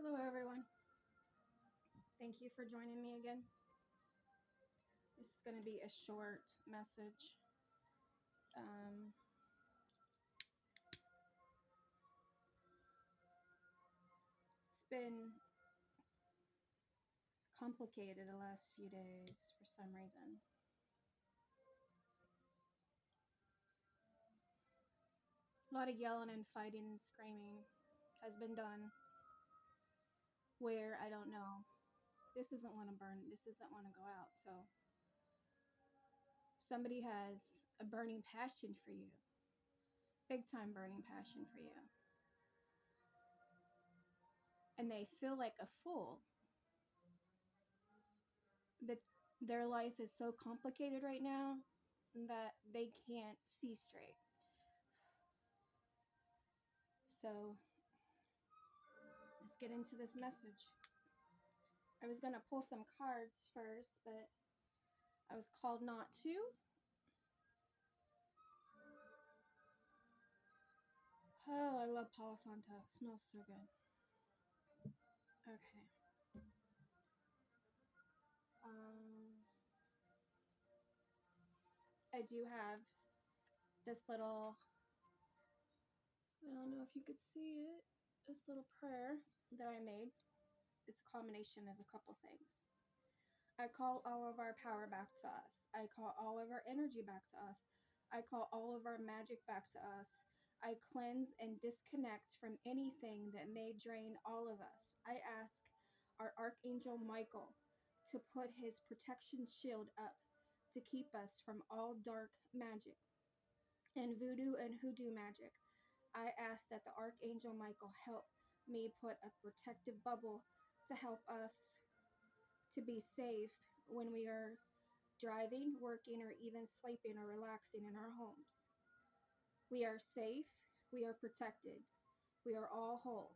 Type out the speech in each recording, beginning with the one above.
Hello, everyone. Thank you for joining me again. This is going to be a short message. Um, it's been complicated the last few days for some reason. A lot of yelling and fighting and screaming has been done where I don't know. This isn't want to burn. This doesn't want to go out. So somebody has a burning passion for you. Big time burning passion for you. And they feel like a fool. But their life is so complicated right now that they can't see straight. So let's get into this message. I was going to pull some cards first, but I was called not to. Oh, I love Palo Santo. It smells so good. Okay. I do have this little, I don't know if you could see it, this little prayer that I made. It's a combination of a couple things. I call all of our power back to us. I call all of our energy back to us. I call all of our magic back to us. I cleanse and disconnect from anything that may drain all of us. I ask our Archangel Michael to put his protection shield up to keep us from all dark magic and voodoo and hoodoo magic. I ask that the Archangel Michael help me put a protective bubble to help us to be safe when we are driving, working, or even sleeping or relaxing in our homes. We are safe, we are protected, we are all whole.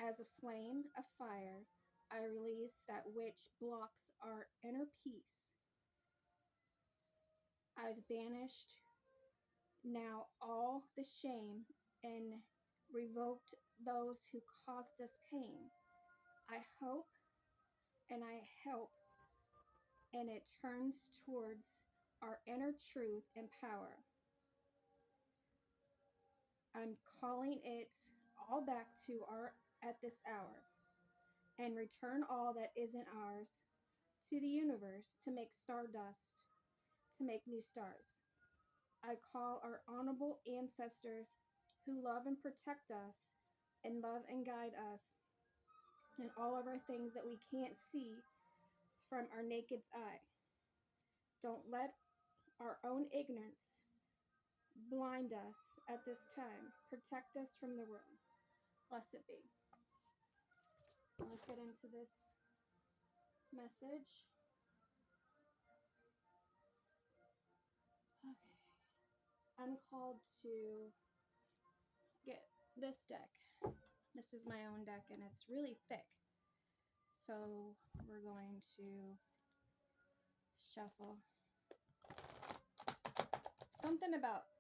As a flame of fire, I release that which blocks our inner peace. I've banished now all the shame and revoked those who caused us pain. I hope and I help, and it turns towards our inner truth and power. I'm calling it all back to our at this hour and return all that isn't ours to the universe to make stardust, to make new stars. I call our honorable ancestors who love and protect us and love and guide us in all of our things that we can't see from our naked eye. Don't let our own ignorance blind us at this time. Protect us from the world. Blessed be. Let's get into this message. Okay. I'm called to get this deck. This is my own deck and it's really thick. So we're going to shuffle. Something about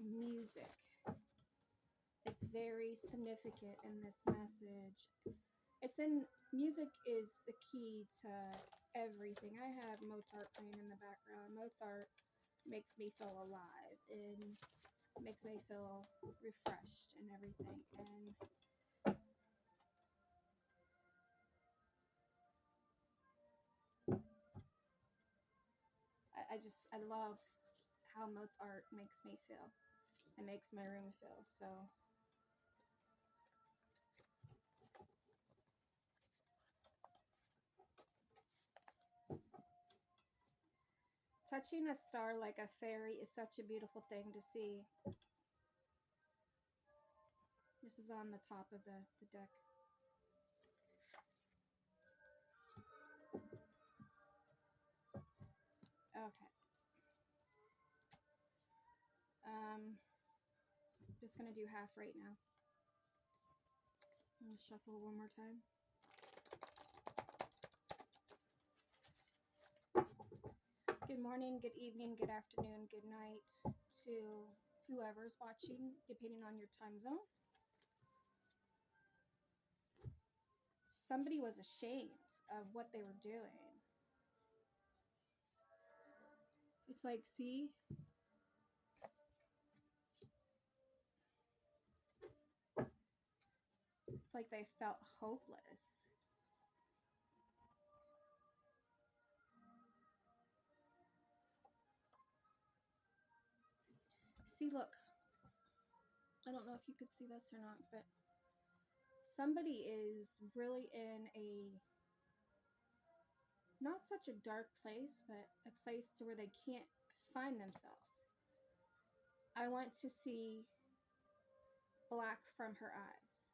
music is very significant in this message. Music is the key to everything. I have Mozart playing in the background. Mozart makes me feel alive and makes me feel refreshed and everything. And I love how Mozart makes me feel. It makes my room feel. So touching a star like a fairy is such a beautiful thing to see. This is on the top of the deck. Okay. Just gonna do half right now. I'll shuffle one more time. Good morning, good evening, good afternoon, good night to whoever's watching, depending on your time zone. somebody was ashamed of what they were doing. It's like, see? It's like they felt hopeless. See, look. I don't know if you could see this or not, but somebody is really in a, not such a dark place, but a place to where they can't find themselves. I want to see black from her eyes.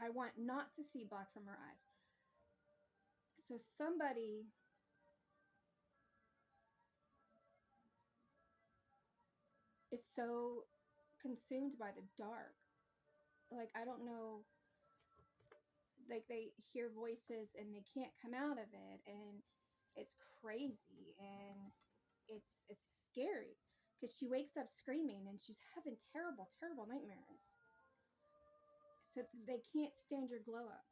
I want not to see black from her eyes. So somebody is so consumed by the dark. Like, I don't know, like they hear voices and they can't come out of it, and it's crazy, and it's scary because she wakes up screaming and she's having terrible nightmares. So they can't stand your glow up.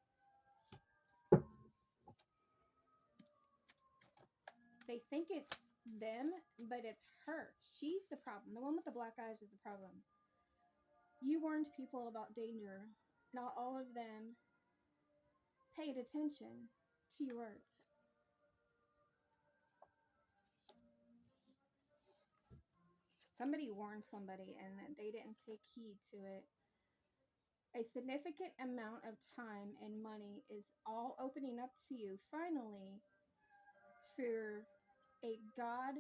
They think it's them, but it's her. She's the problem. The one with the black eyes is the problem. You warned people about danger. Not all of them paid attention to your words. Somebody warned somebody and they didn't take heed to it. A significant amount of time and money is all opening up to you finally for a God,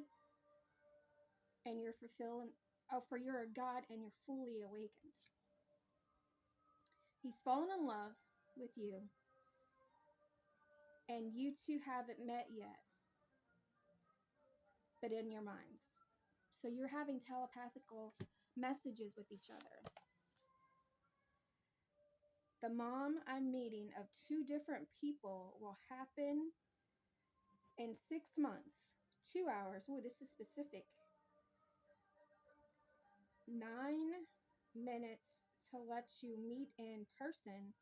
and you're fulfilling. Oh, for you're a God and you're fully awakened. He's fallen in love with you, and you two haven't met yet, but in your minds. So you're having telepathical messages with each other. The mom I'm meeting of 2 different people will happen in 6 months, 2 hours. Oh, this is specific. 9 minutes to let you meet in person,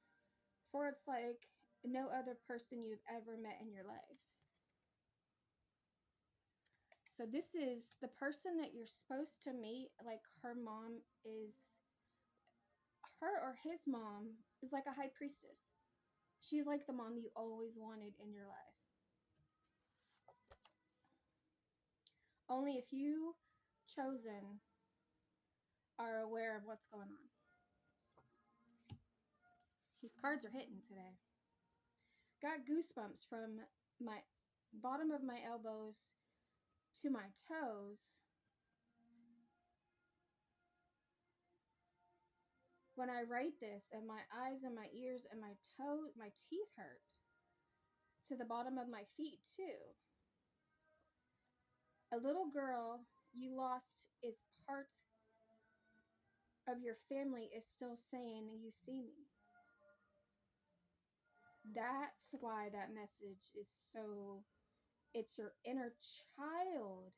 for it's like no other person you've ever met in your life. So this is the person that you're supposed to meet. Like, her mom is, her or his mom is like a high priestess. She's like the mom you always wanted in your life. Only a few chosen are aware of what's going on. These cards are hitting today. Got goosebumps from my bottom of my elbows to my toes when I write this, and my eyes and my ears and my teeth hurt to the bottom of my feet too. A little girl you lost is part of your family is still saying, "You see me." That's why that message is so, it's your inner child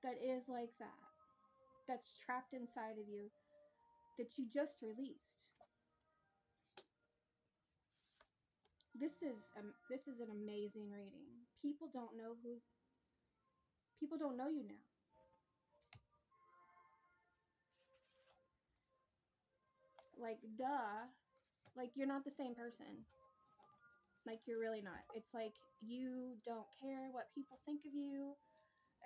that is like that, that's trapped inside of you, that you just released. This is an amazing reading. People don't know you now. Like, duh. Like, you're not the same person. Like, you're really not. It's like you don't care what people think of you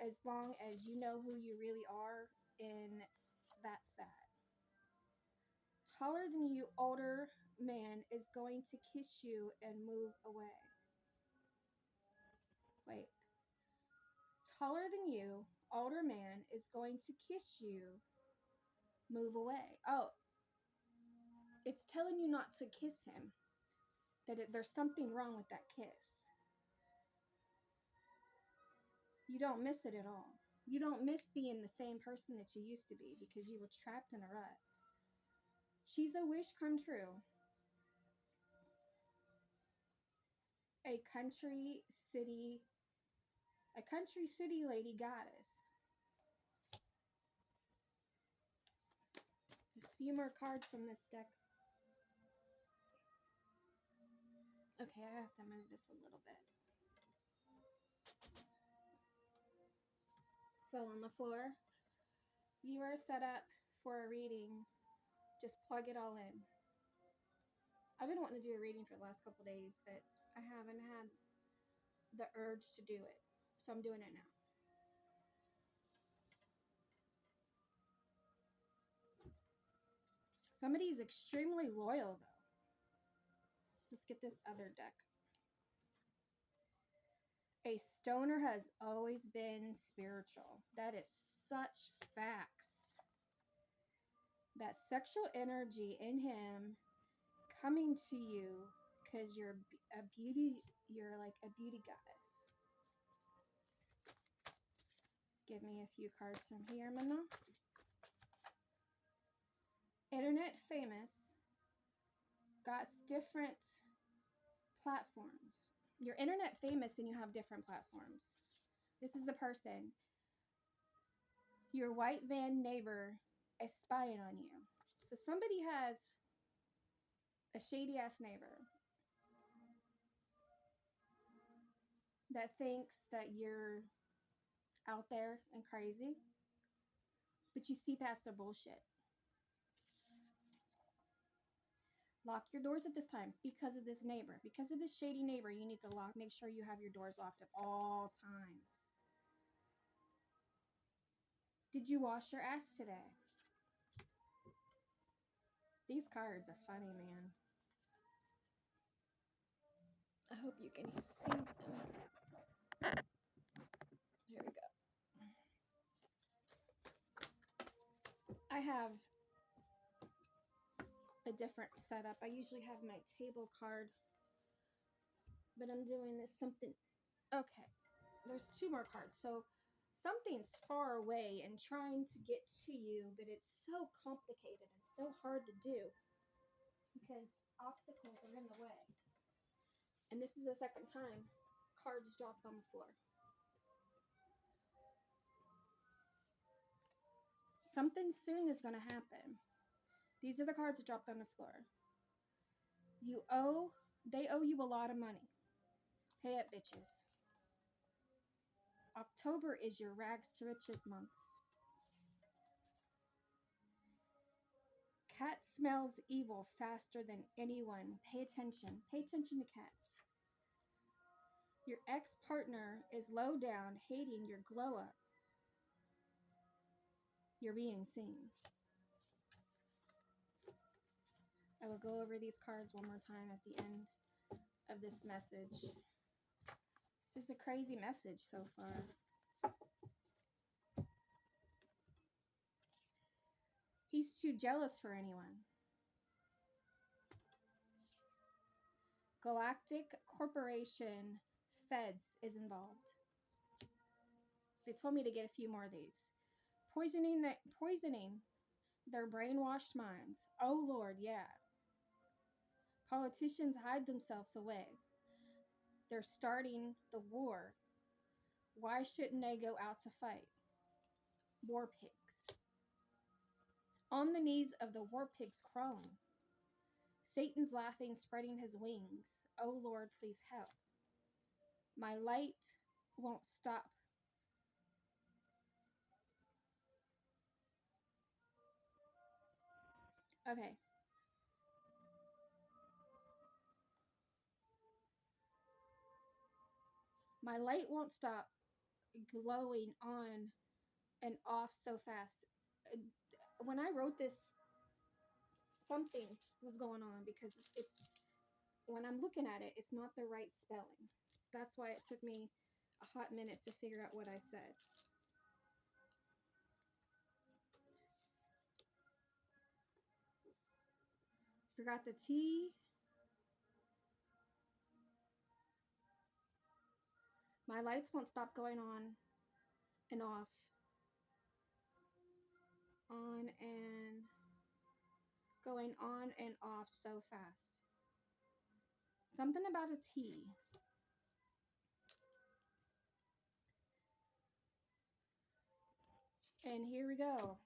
as long as you know who you really are, and that's that. Taller than you, older man is going to kiss you and move away. Wait. Taller than you, older man is going to kiss you, move away. Oh, it's telling you not to kiss him. That there's something wrong with that kiss. You don't miss it at all. You don't miss being the same person that you used to be because you were trapped in a rut. She's a wish come true. A country city lady goddess. Just a few more cards from this deck. Okay, I have to move this a little bit. Fell on the floor. You are set up for a reading. Just plug it all in. I've been wanting to do a reading for the last couple days, but I haven't had the urge to do it. So I'm doing it now. Somebody's extremely loyal, though. Let's get this other deck. A stoner has always been spiritual. That is such facts. That sexual energy in him coming to you because you're a beauty, you're like a beauty goddess. Give me a few cards from here, Mana. Internet famous. Got different platforms. You're internet famous and you have different platforms. This is the person. Your white van neighbor is spying on you. So somebody has a shady ass neighbor that thinks that you're out there and crazy, but you see past their bullshit. Lock your doors at this time because of this neighbor. Because of this shady neighbor, you need to make sure you have your doors locked at all times. Did you wash your ass today? These cards are funny, man. I hope you can see them. Here we go. I have a different setup. I usually have my table card, but I'm doing this something. Okay, there's two more cards. So something's far away and trying to get to you, but it's so complicated and so hard to do because obstacles are in the way. And this is the second time cards dropped on the floor. Something soon is going to happen. These are the cards that dropped on the floor. They owe you a lot of money. Pay up, bitches. October is your rags to riches month. Cat smells evil faster than anyone. Pay attention. Pay attention to cats. Your ex-partner is low down, hating your glow up. You're being seen. I will go over these cards one more time at the end of this message. This is a crazy message so far. He's too jealous for anyone. Galactic Corporation Feds is involved. They told me to get a few more of these. Poisoning their brainwashed minds. Oh Lord, yeah. Politicians hide themselves away. They're starting the war. Why shouldn't they go out to fight? War pigs. On the knees of the war pigs crawling. Satan's laughing, spreading his wings. Oh Lord, please help. My light won't stop. Okay. My light won't stop glowing on and off so fast. When I wrote this, something was going on because it's when I'm looking at it, it's not the right spelling. That's why it took me a hot minute to figure out what I said. Forgot the T. My lights won't stop going on and off. On and going on and off so fast. Something about a T. And here we go.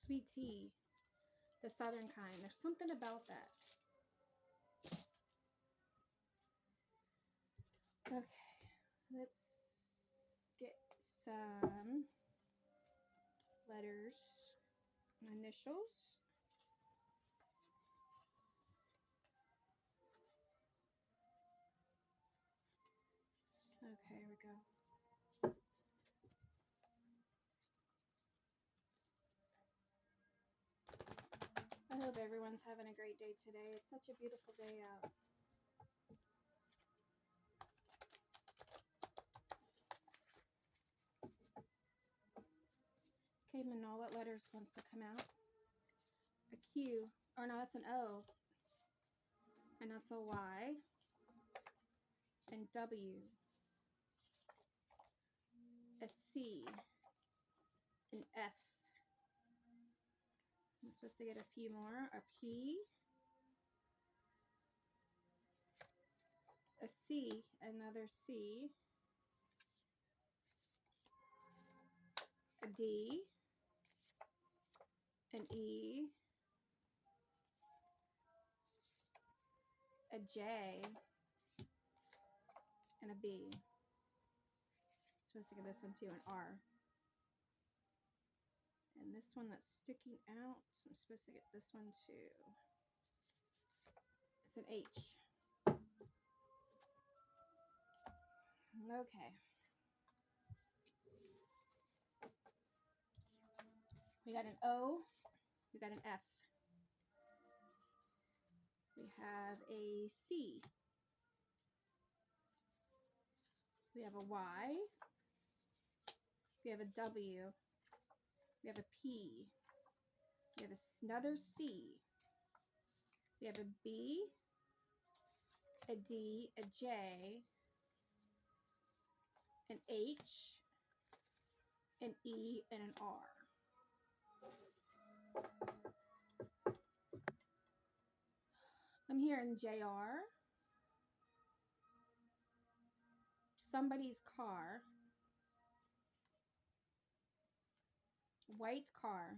Sweet tea. The southern kind. There's something about that. Okay, let's get some letters, initials. Okay, here we go. I hope everyone's having a great day today. It's such a beautiful day out. Okay, Manal, what letters wants to come out? A Q, or no, that's an O. And that's a Y. And W. A C. An F. I'm supposed to get a few more. A P. A C. Another C. A D. An E. A J. And a B. I'm supposed to get this one too, an R. And this one that's sticking out, so I'm supposed to get this one too. It's an H. Okay. We got an O. We got an F. We have a C. We have a Y. We have a W. We have a P. We have another C. We have a B, a D, a J, an H, an E, and an R. I'm hearing JR. Somebody's car. White car.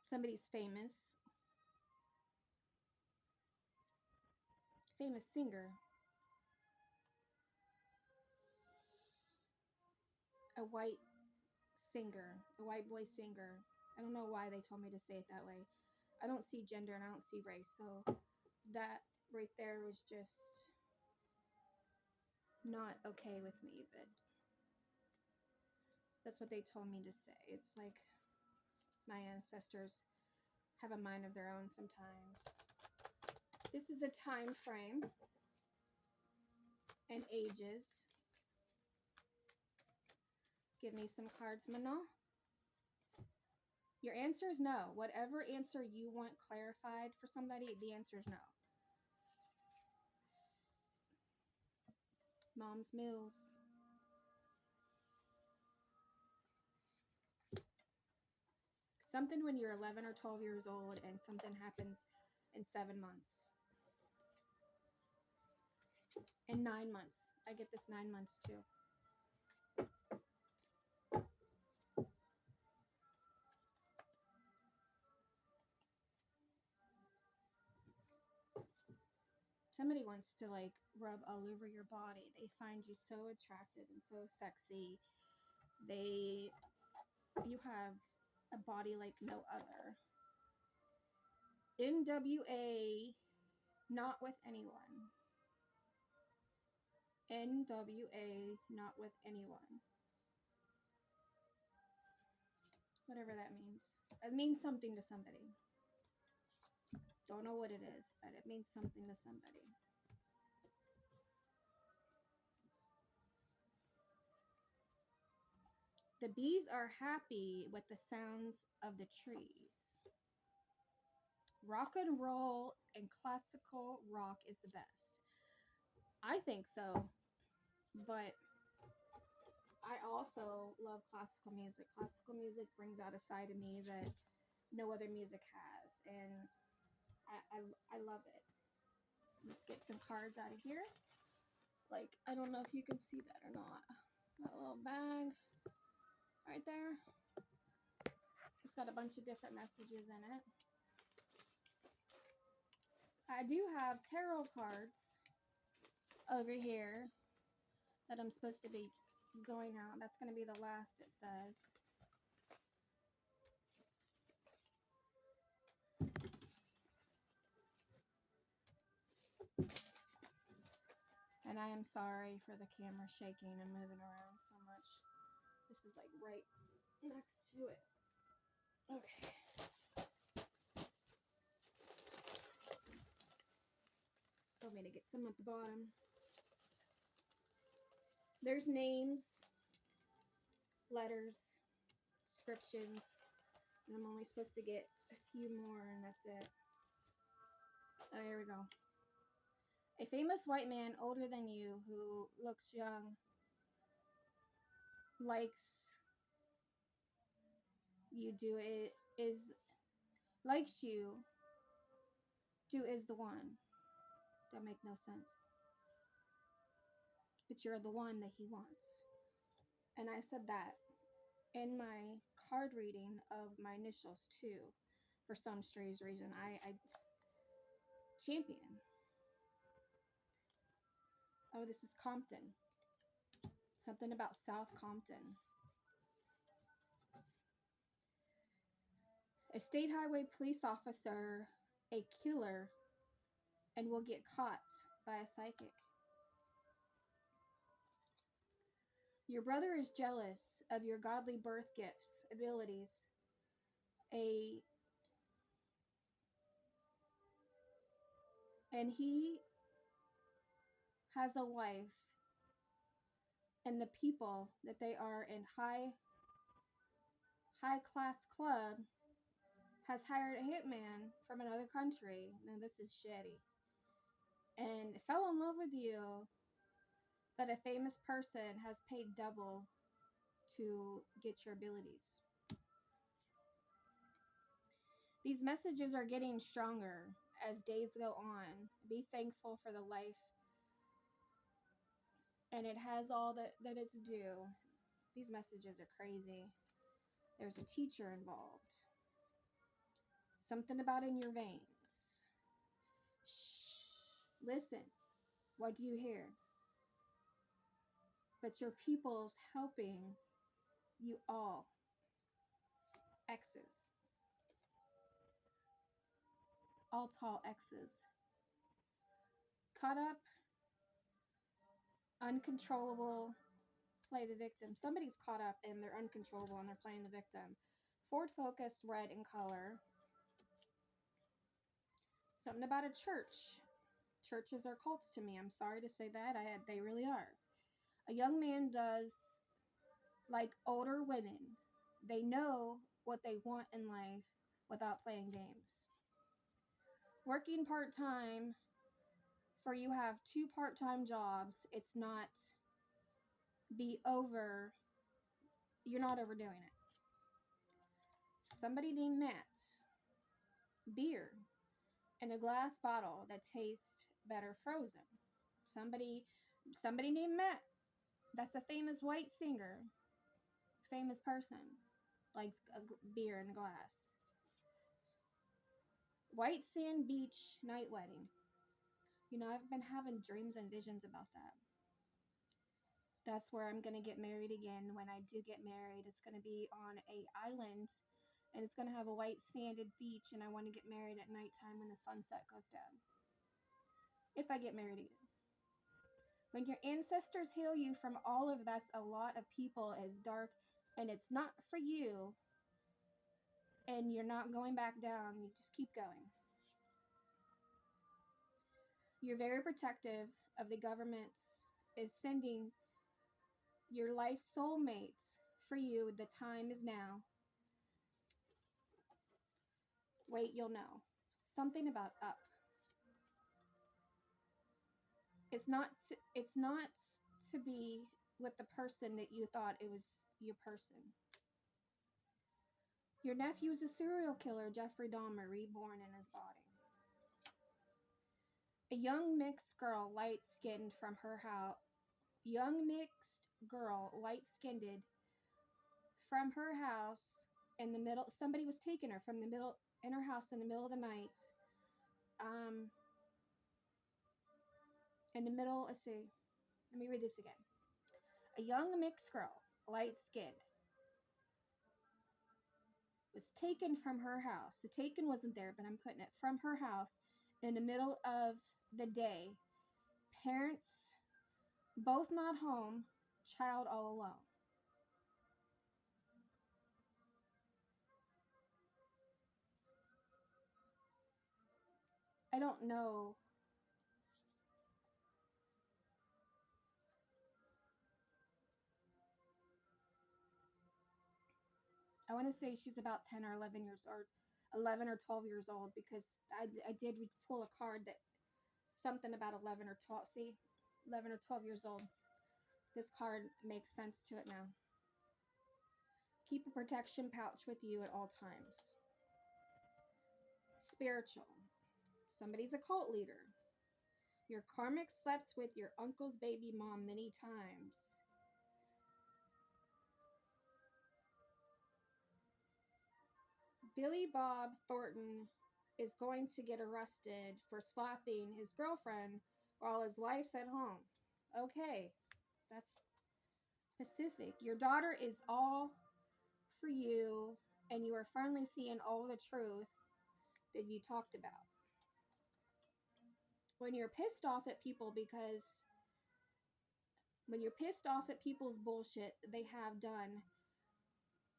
Somebody's famous. Famous singer. A white singer. A white boy singer. I don't know why they told me to say it that way. I don't see gender and I don't see race. So that right there was just not okay with me, but that's what they told me to say. It's like my ancestors have a mind of their own sometimes. This is the time frame and ages. Give me some cards, Manon. Your answer is no. Whatever answer you want clarified for somebody, the answer is no. Mom's Mills. Something when you're 11 or 12 years old and something happens in 7 months. In 9 months. I get this 9 months too. Somebody wants to like rub all over your body. They find you so attractive and so sexy. You have a body like no other. NWA, not with anyone. NWA, not with anyone. Whatever that means. It means something to somebody. Don't know what it is, but it means something to somebody. The bees are happy with the sounds of the trees. Rock and roll and classical rock is the best. I think so, but I also love classical music. Classical music brings out a side of me that no other music has, and I love it. Let's get some cards out of here. Like, I don't know if you can see that or not. That little bag right there. It's got a bunch of different messages in it. I do have tarot cards over here that I'm supposed to be going out. That's going to be the last, it says. And I am sorry for the camera shaking and moving around so much. This is like right next to it. Okay. Want me to get some at the bottom. There's names, letters, descriptions, and I'm only supposed to get a few more, and that's it. Oh, here we go. A famous white man older than you who looks young likes you do it is likes you do is the one. That make no sense. But you're the one that he wants. And I said that in my card reading of my initials too. For some strange reason, I champion. Oh, this is Compton. Something about South Compton. A state highway police officer, a killer, and will get caught by a psychic. Your brother is jealous of your godly birth gifts, abilities. And he has a wife, and the people that they are in high class club has hired a hitman from another country. Now this is shitty. And fell in love with you, but a famous person has paid double to get your abilities. These messages are getting stronger as days go on. Be thankful for the life, and it has all that it's due. These messages are crazy. There's a teacher involved. Something about in your veins. Shh. Listen. What do you hear? But your people's helping you all. X's. All tall X's. Caught up. Uncontrollable. Play the victim. Somebody's caught up and they're uncontrollable and they're playing the victim. Ford Focus, red in color. Something about a church. Churches are cults to me. I'm sorry to say that. They really are. A young man does like older women. They know what they want in life without playing games. Working part-time for you have 2 part-time jobs. It's not you're not overdoing it. Somebody named Matt. Beer in a glass bottle that tastes better frozen. Somebody named Matt. That's a famous white singer. Famous person. Likes a beer in a glass. White Sand Beach night wedding. You know, I've been having dreams and visions about that. That's where I'm going to get married again. When I do get married, it's going to be on a island, and it's going to have a white sanded beach, and I want to get married at nighttime when the sunset goes down. If I get married again. When your ancestors heal you from all of that's a lot of people is dark, and it's not for you, and you're not going back down. You just keep going. You're very protective of the government's is sending your life soulmates for you. The time is now. Wait, you'll know. Something about up. It's not to be with the person that you thought it was your person. Your nephew's a serial killer, Jeffrey Dahmer, reborn in his body. A young mixed girl, light-skinned from her house. Young mixed girl, light-skinned from her house in the middle. Somebody was taking her from the middle in her house in the middle of the night. In the middle, let's see. Let me read this again. A young mixed girl, light-skinned, was taken from her house. The taken wasn't there, but I'm putting it from her house in the middle of the day. Parents both not home, child all alone. I don't know. I want to say she's about 10 or 11 years or 11 or 12 years old, because I did pull a card that something about 11 or 12. See, 11 or 12 years old. This card makes sense to it now. Keep a protection pouch with you at all times. Spiritual. Somebody's a cult leader. Your karmic slept with your uncle's baby mom many times. Billy Bob Thornton is going to get arrested for slapping his girlfriend while his wife's at home. Okay, that's specific. Your daughter is all for you, and you are finally seeing all the truth that you talked about. When you're pissed off at people when you're pissed off at people's bullshit they have done,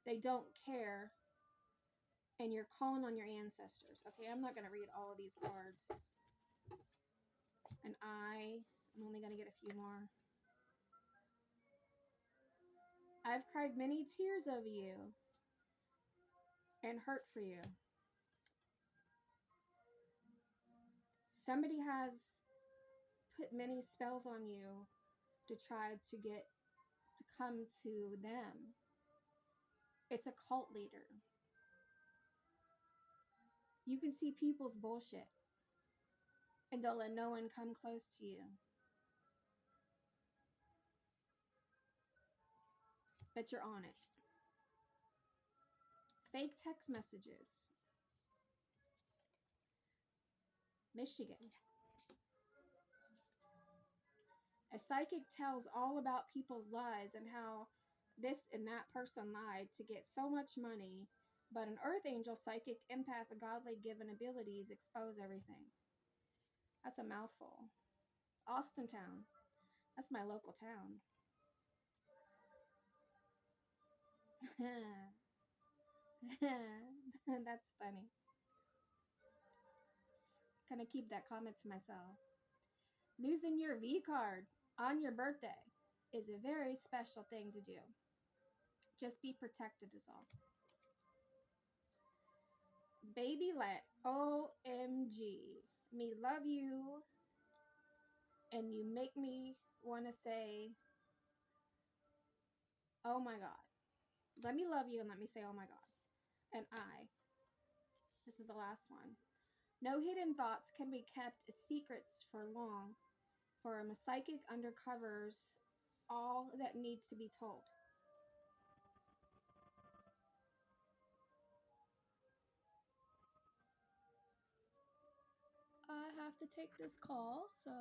they don't care, and you're calling on your ancestors. Okay, I'm not going to read all of these cards. And I'm only going to get a few more. I've cried many tears over you and hurt for you. Somebody has put many spells on you to try to get to come to them. It's a cult leader. You can see people's bullshit, and don't let no one come close to you. But you're on it. Fake text messages. Michigan. A psychic tells all about people's lies and how this and that person lied to get so much money, but an earth angel, psychic, empath, and godly given abilities expose everything. That's a mouthful. Austintown. That's my local town. That's funny. Gonna keep that comment to myself. Losing your V card on your birthday is a very special thing to do. Just be protected is all. Baby let OMG. Me love you, and you make me want to say, oh my God. Let me love you and let me say, oh my God. And this is the last one. No hidden thoughts can be kept as secrets for long, for a psychic undercovers all that needs to be told. I have to take this call, so